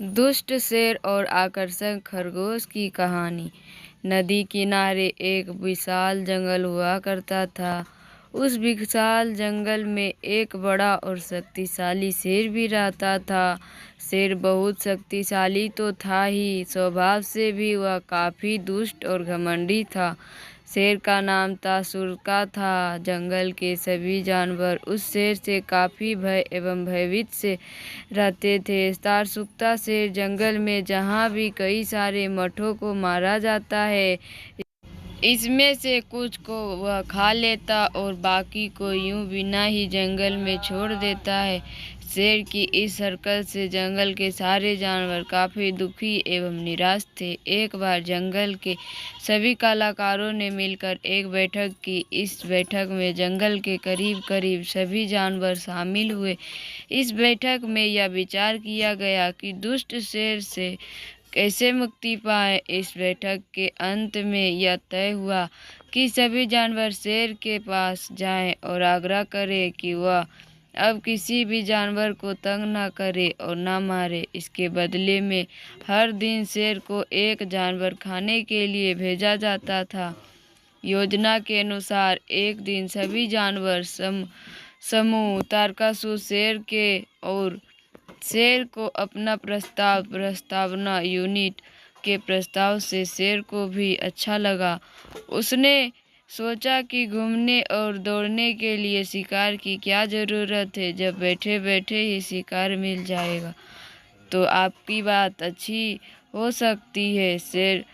दुष्ट शेर और आकर्षक खरगोश की कहानी। नदी किनारे एक विशाल जंगल हुआ करता था। उस विशाल जंगल में एक बड़ा और शक्तिशाली शेर भी रहता था। शेर बहुत शक्तिशाली तो था ही, स्वभाव से भी वह काफी दुष्ट और घमंडी था। शेर का नाम तासुरका था। जंगल के सभी जानवर उस शेर से काफी भय एवं भयभीत से रहते थे। तासुरका शेर जंगल में जहाँ भी कई सारे मठों को मारा जाता है, इसमें से कुछ को वह खा लेता और बाकी को यूं बिना ही जंगल में छोड़ देता है। शेर की इस हरकत से जंगल के सारे जानवर काफी दुखी एवं निराश थे। एक बार जंगल के सभी कलाकारों ने मिलकर एक बैठक की। इस बैठक में जंगल के करीब करीब सभी जानवर शामिल हुए। इस बैठक में यह विचार किया गया कि दुष्ट शेर से कैसे मुक्ति पाए। इस बैठक के अंत में यह तय हुआ कि सभी जानवर शेर के पास जाएं और आग्रह करें कि वह अब किसी भी जानवर को तंग न करे और न मारे। इसके बदले में हर दिन शेर को एक जानवर खाने के लिए भेजा जाता था। योजना के अनुसार एक दिन सभी जानवर समूह तारकासुर शेर के और शेर को अपना प्रस्तावना यूनिट के प्रस्ताव से शेर को भी अच्छा लगा। उसने सोचा कि घूमने और दौड़ने के लिए शिकार की क्या ज़रूरत है, जब बैठे बैठे ही शिकार मिल जाएगा तो आपकी बात अच्छी हो सकती है। शेर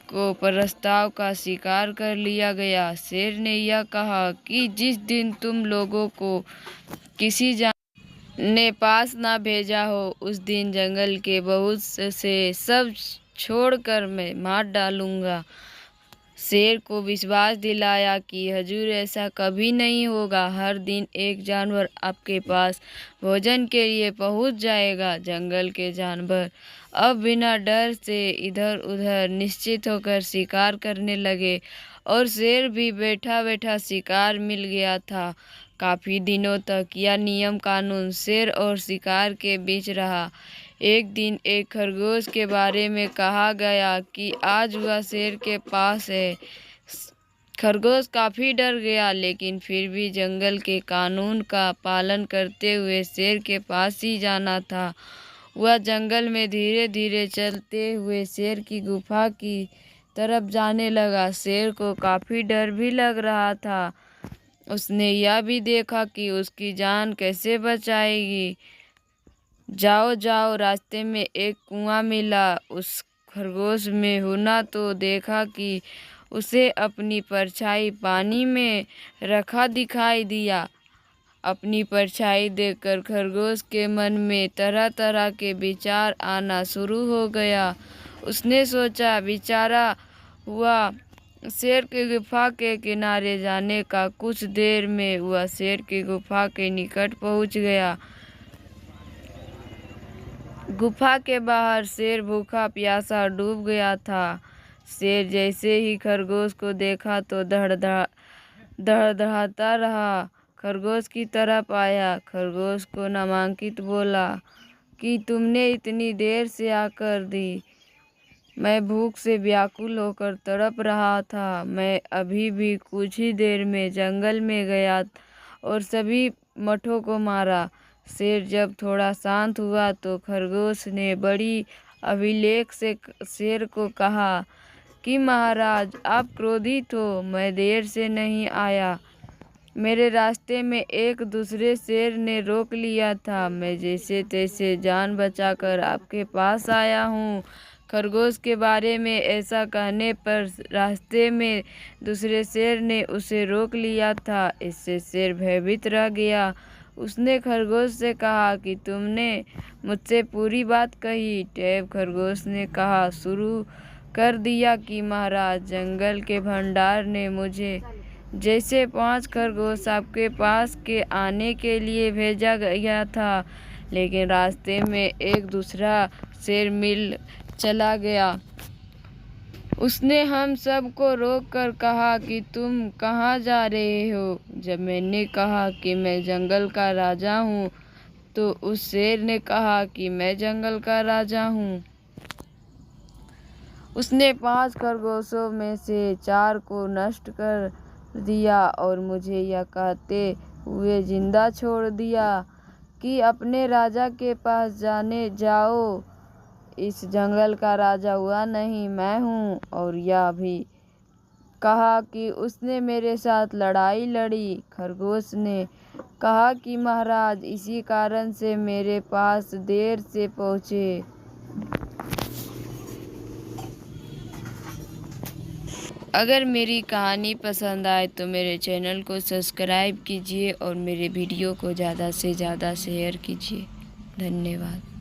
को प्रस्ताव का स्वीकार कर लिया गया। शेर ने यह कहा कि जिस दिन तुम लोगों को किसी ने पास ना भेजा हो, उस दिन जंगल के बहुत से सब छोड़कर मैं मार डालूंगा। शेर को विश्वास दिलाया कि हजूर ऐसा कभी नहीं होगा। हर दिन एक जानवर आपके पास भोजन के लिए पहुंच जाएगा। जंगल के जानवर अब बिना डर से इधर उधर निश्चित होकर शिकार करने लगे और शेर भी बैठा बैठा शिकार मिल गया था। काफी दिनों तक यह नियम कानून शेर और शिकार के बीच रहा। एक दिन एक खरगोश के बारे में कहा गया कि आज वह शेर के पास है। खरगोश काफी डर गया, लेकिन फिर भी जंगल के कानून का पालन करते हुए शेर के पास ही जाना था। वह जंगल में धीरे धीरे चलते हुए शेर की गुफा की तरफ जाने लगा। शेर को काफी डर भी लग रहा था। उसने यह भी देखा कि उसकी जान कैसे बचाएगी। जाओ जाओ, रास्ते में एक कुआं मिला। उस खरगोश में होना तो देखा कि उसे अपनी परछाई पानी में रखा दिखाई दिया। अपनी परछाई देखकर खरगोश के मन में तरह तरह के विचार आना शुरू हो गया। उसने सोचा, बेचारा हुआ शेर की गुफा के किनारे जाने का। कुछ देर में वह शेर की गुफा के निकट पहुंच गया। गुफा के बाहर शेर भूखा प्यासा डूब गया था। शेर जैसे ही खरगोश को देखा तो धड़धड़ाता रहा। खरगोश की तरफ आया, खरगोश को नामांकित बोला कि तुमने इतनी देर से आकर दी। मैं भूख से व्याकुल होकर तड़प रहा था। मैं अभी भी कुछ ही देर में जंगल में गया और सभी मठों को मारा। शेर जब थोड़ा शांत हुआ तो खरगोश ने बड़ी अभिलेख से शेर को कहा कि महाराज, आप क्रोधित हो, मैं देर से नहीं आया। मेरे रास्ते में एक दूसरे शेर ने रोक लिया था। मैं जैसे तैसे जान बचाकर आपके पास आया हूँ। खरगोश के बारे में ऐसा कहने पर रास्ते में दूसरे शेर ने उसे रोक लिया था। इससे शेर भयभीत रह गया। उसने खरगोश से कहा कि तुमने मुझसे पूरी बात कही। तब खरगोश ने कहा शुरू कर दिया कि महाराज, जंगल के भंडार ने मुझे जैसे 5 खरगोश आपके पास के आने के लिए भेजा गया था, लेकिन रास्ते में एक दूसरा शेर मिल चला गया। उसने हम सब को रोक कर कहा कि तुम कहाँ जा रहे हो। जब मैंने कहा कि मैं जंगल का राजा हूँ, तो उस शेर ने कहा कि मैं जंगल का राजा हूँ। उसने 5 खरगोशों में से 4 को नष्ट कर दिया और मुझे यह कहते हुए जिंदा छोड़ दिया कि अपने राजा के पास जाने जाओ, इस जंगल का राजा हुआ नहीं, मैं हूँ। और यह भी कहा कि उसने मेरे साथ लड़ाई लड़ी। खरगोश ने कहा कि महाराज, इसी कारण से मेरे पास देर से पहुँचे। अगर मेरी कहानी पसंद आए तो मेरे चैनल को सब्सक्राइब कीजिए और मेरे वीडियो को ज़्यादा से ज़्यादा शेयर कीजिए। धन्यवाद।